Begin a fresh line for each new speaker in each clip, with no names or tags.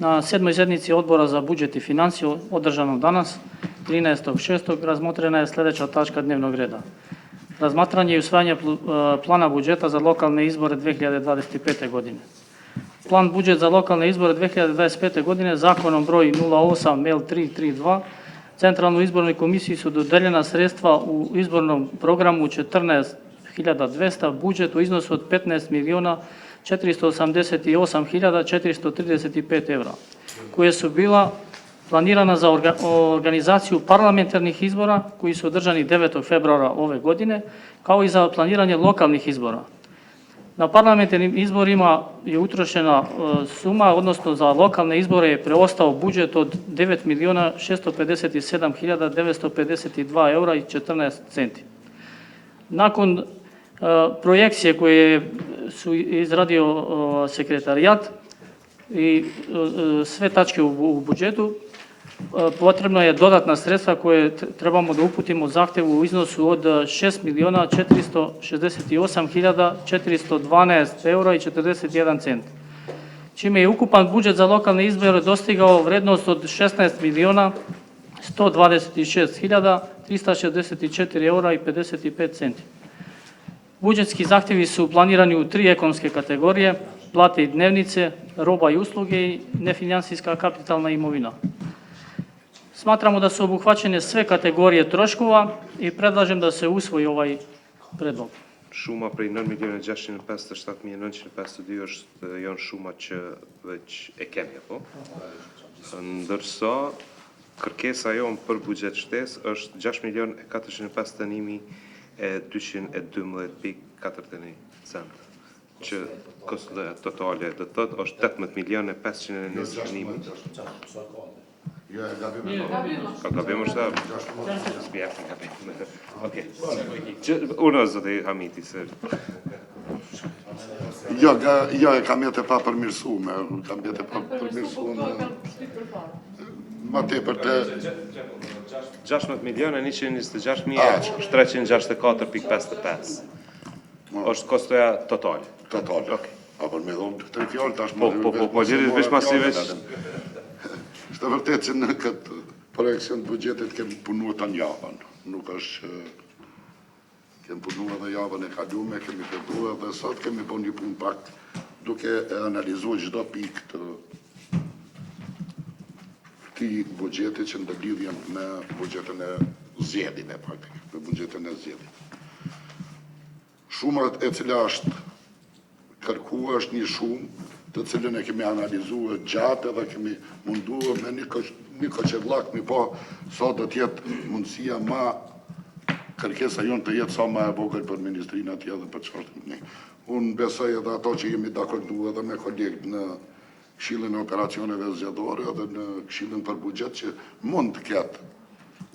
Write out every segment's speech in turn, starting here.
Na 7. sjednici Odbora za budžet i financiju održanom danas, 13.6. razmotrena je sljedeća tačka dnevnog reda. Razmatranje i usvajanje plana budžeta za lokalne izbore 2025. godine. Plan budžet za lokalne izbore 2025. godine zakonom broj 08L332 Centralnoj izbornoj komisiji su dodeljena sredstva u izbornom programu 14.200, budžet u iznosu od 15.488.435 evra, koje su bila planirana za organizaciju parlamentarnih izbora koji su održani 9. februara ove godine, kao i za planiranje lokalnih izbora. Na parlamentarnim izborima je utrošena suma, odnosno za lokalne izbore je preostao budžet od 9.657.952 eura i 14 centi. Nakon projekcije koje su izradio sekretarijat i sve tačke u budžetu, potrebno je dodatna sredstva koje trebamo da uputimo zahtevu u iznosu od 6.468.412 eura i 41 cent, čime je ukupan budžet za lokalne izbore dostigao vrednost od 16.126.364 eura i 55 centi. Budžetski zahtjevi su planirani u 3 ekonomske kategorije: plate i dnevnice, roba i usluge i nefinancijska kapitalna imovina. Smatramo da su obuhvaćene sve kategorije troškova i predlažem da se usvoji ovaj predlog.
Shuma prej 9.657.952 është janë shuma që veç e kemi, apo? Ndërsa kërkesa jonë për buxhet shtesë është 6.452.212.41 cent, që kostoja totale do të thotë është 18.520.000.
Jo, e gabim.
Ka gabim është spjefni gabim. Okej. Unë zoti Hamiti se
Jo, e kam jetë e pa përmirësume, kam jetë e pa përmirësume. Ma tepër të
16.126.364.55. Është kostoja totale.
Total.
Okej.
Apo me dhomë të këtë fjallë tash
Po, gjithë veç masive.
Është vërtet që në këtë projekcion të buxhetit kemi punuar të njavën. Nuk është kemi punuar dhe javën e kalume, kemi filluar dhe sot kemi bën një punë pak duke e analizuar çdo pikë të këtij buxheti që ndërlidhjen me buxhetin e zgjedhjeve praktikisht, me buxhetin e zgjedhjeve. Shuma e cila është kërkuar është një shumë të cilën e kemi analizuar gjatë dhe kemi munduar me një koqevllak, mi po sot do t'jetë mundësia ma kërkesa jonë të jetë sa ma e vogël për ministrinë atje dhe për çfarë ne. Unë besoj edhe ato që jemi dakordu edhe me kolegët në Këshillin e Operacioneve Zgjedhore edhe në Këshillin për Buxhet që mund të ketë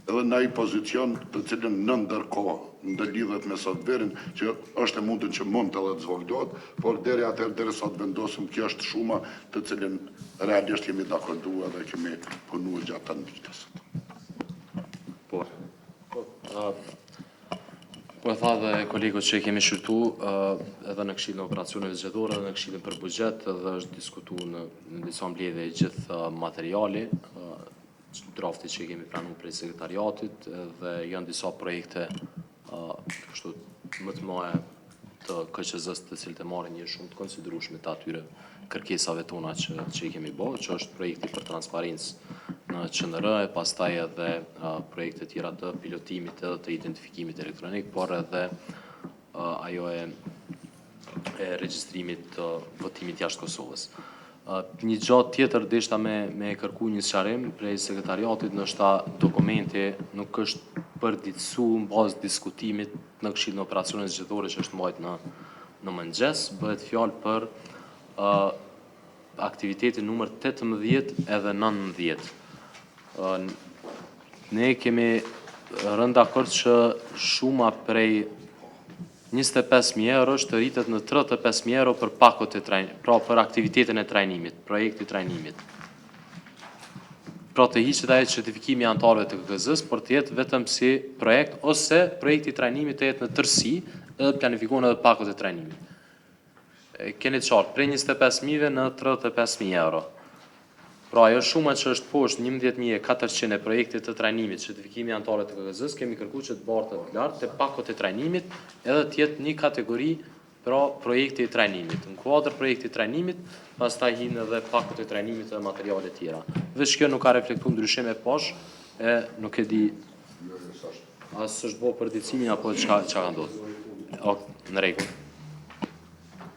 edhe në ai pozicion të cilën në ndërkohë ndërlidhet me softverin që është e mundën që mund të edhe të zvogëlohet, por deri atëherë sot vendosim kjo është shuma të cilën realisht jemi dakorduar dhe kemi punuar gjatë të vitës.
Po.
Po e tha dhe kolegët që kemi shqyrtu edhe në Këshillin e Operacioneve Zgjedhore dhe në Këshillin për Buxhet dhe është diskutuar në disa mbledhje gjithë materiali, drafti që kemi pranuar prej sekretariatit dhe janë disa projekte kështu më të mëdha të KQZ-s të cilët e marrin një shumë të konsiderueshme të atyre kërkesave tona që i kemi bërë, që është projekti për transparencë në QNR, e pastaj edhe projekte tjera të pilotimit edhe të identifikimit elektronik, por edhe ajo e regjistrimit të votimit jashtë Kosovës. Një gjatë tjetër deshta me kërku një sqarim prej sekretariatit, nështë dokumenti nuk është përditësu në bazë diskutimit në Këshillin e Operacioneve Zgjedhore që është mbajtur në mëngjes, bëhet fjalë për aktivitetin numër 18 edhe 19. Ne kemi rënë dakord që shuma prej 25.000 euro është të rritet në 35.000 euro për pakot e trajnimit, pra për aktivitetin e trajnimit, projekti trajnimit. Pra të hiqet ajo certifikimi i anëtarëve të KKZ-s, por të jetë vetëm si projekt ose projekti i trajnimit të jetë në tërësi edhe planifikohen edhe pakot e trajnimit. Keni të qartë, prej 25.000 në 35.000 euro. Pra, ajo shuma që është poshtë 11.400 e projektit të trajnimit, certifikimi anëtare të KKZ-s, kemi kërkuar që të bartet lartë të pakot e trajnimit, edhe të jetë një kategori pra projekti i trajnimit. Në kuadër projekti i trajnimit, pastaj hinë edhe pakot e trajnimit dhe materiale tjera. Veç kjo nuk ka reflektuar ndryshime poshtë, e nuk e di as është bo përditësimi apo çka ka ndodhur. Në rregull.